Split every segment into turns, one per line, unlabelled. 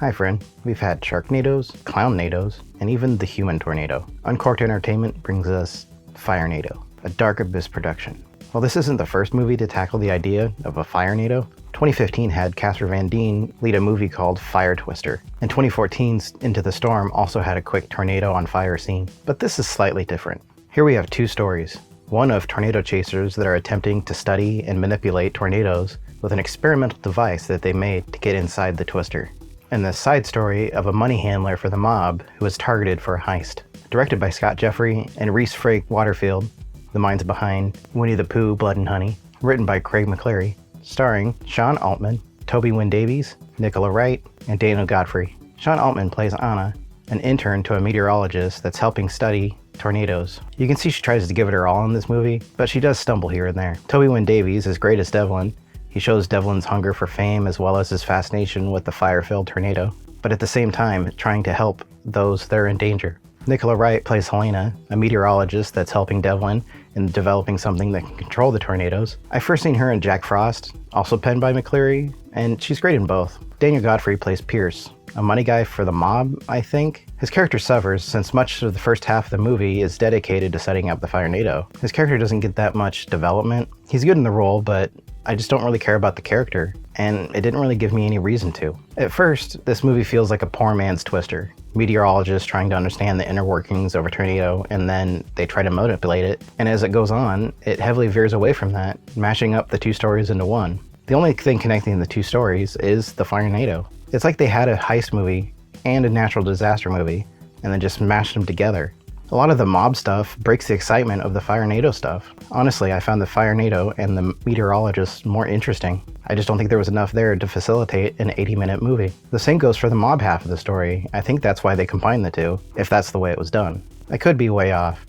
Hi friend, we've had Sharknadoes, Clownnadoes, and even the human tornado. Uncorked Entertainment brings us Firenado, a dark abyss production. While this isn't the first movie to tackle the idea of a Firenado, 2015 had Casper Van Dien lead a movie called Fire Twister, and 2014's Into the Storm also had a quick tornado on fire scene. But this is slightly different. Here we have two stories. One of tornado chasers that are attempting to study and manipulate tornadoes with an experimental device that they made to get inside the twister. And the side story of a money handler for the mob who was targeted for a heist. Directed by Scott Jeffrey and Rhys Frake-Waterfield, the minds behind Winnie the Pooh, Blood and Honey. Written by Mclearie, starring Sean Altman, Toby Wynn-Davies, Nicola Wright, and Godfrey. Sean Altman plays Anna, an intern to a meteorologist that's helping study tornadoes. You can see she tries to give it her all in this movie, but she does stumble here and there. Toby Wynn-Davies is great as Devlin. He shows Devlin's hunger for fame as well as his fascination with the fire-filled tornado, but at the same time trying to help those that are in danger. Nicola Wright plays Helena, a meteorologist that's helping Devlin in developing something that can control the tornadoes. I first seen her in Jack Frost, also penned by Mclearie, and she's great in both. Godfrey plays Pierce, a money guy for the mob, I think. His character suffers since much of the first half of the movie is dedicated to setting up the Firenado. His character doesn't get that much development. He's good in the role, but I just don't really care about the character, and it didn't really give me any reason to. At first, this movie feels like a poor man's Twister. Meteorologists trying to understand the inner workings of a tornado, and then they try to manipulate it. And as it goes on, it heavily veers away from that, mashing up the two stories into one. The only thing connecting the two stories is the Firenado. It's like they had a heist movie and a natural disaster movie, and then just mashed them together. A lot of the mob stuff breaks the excitement of the Firenado stuff. Honestly, I found the Firenado and the meteorologist more interesting. I just don't think there was enough there to facilitate an 80-minute movie. The same goes for the mob half of the story. I think that's why they combined the two, if that's the way it was done. I could be way off,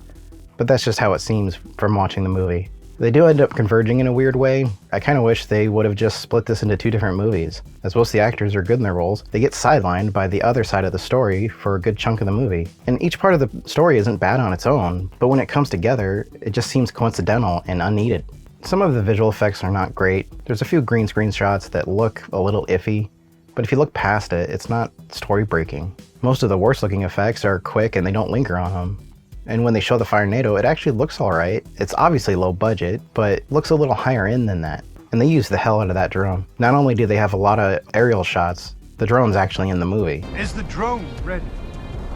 but that's just how it seems from watching the movie. They do end up converging in a weird way. I kind of wish they would have just split this into two different movies. As most of the actors are good in their roles, they get sidelined by the other side of the story for a good chunk of the movie. And each part of the story isn't bad on its own, but when it comes together, it just seems coincidental and unneeded. Some of the visual effects are not great. There's a few green screen shots that look a little iffy, but if you look past it, it's not story-breaking. Most of the worst looking effects are quick and they don't linger on them. And when they show the Firenado, it actually looks alright. It's obviously low budget, but looks a little higher end than that. And they use the hell out of that drone. Not only do they have a lot of aerial shots, the drone's actually in the movie.
Is the drone ready?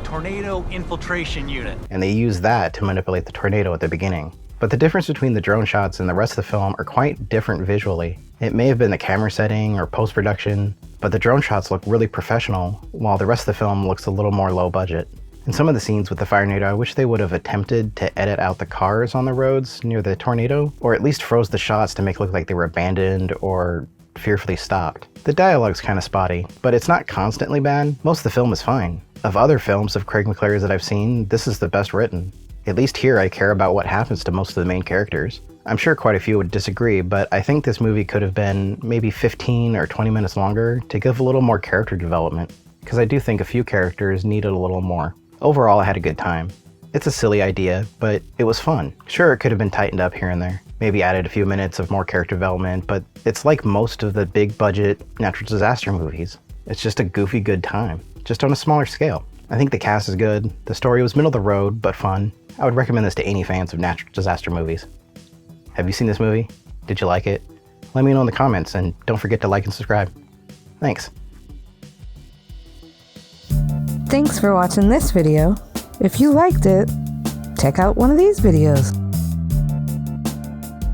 Tornado infiltration unit.
And they use that to manipulate the tornado at the beginning. But the difference between the drone shots and the rest of the film are quite different visually. It may have been the camera setting or post-production, but the drone shots look really professional, while the rest of the film looks a little more low budget. In some of the scenes with the Firenado, I wish they would have attempted to edit out the cars on the roads near the tornado, or at least froze the shots to make it look like they were abandoned or fearfully stopped. The dialogue's kind of spotty, but it's not constantly bad. Most of the film is fine. Of other films of Mclearie's that I've seen, this is the best written. At least here I care about what happens to most of the main characters. I'm sure quite a few would disagree, but I think this movie could have been maybe 15 or 20 minutes longer to give a little more character development, because I do think a few characters needed a little more. Overall, I had a good time. It's a silly idea, but it was fun. Sure, it could have been tightened up here and there. Maybe added a few minutes of more character development, but it's like most of the big budget natural disaster movies. It's just a goofy good time, just on a smaller scale. I think the cast is good. The story was middle of the road, but fun. I would recommend this to any fans of natural disaster movies. Have you seen this movie? Did you like it? Let me know in the comments, and don't forget to like and subscribe. Thanks.
Thanks for watching this video. If you liked it, check out one of these videos.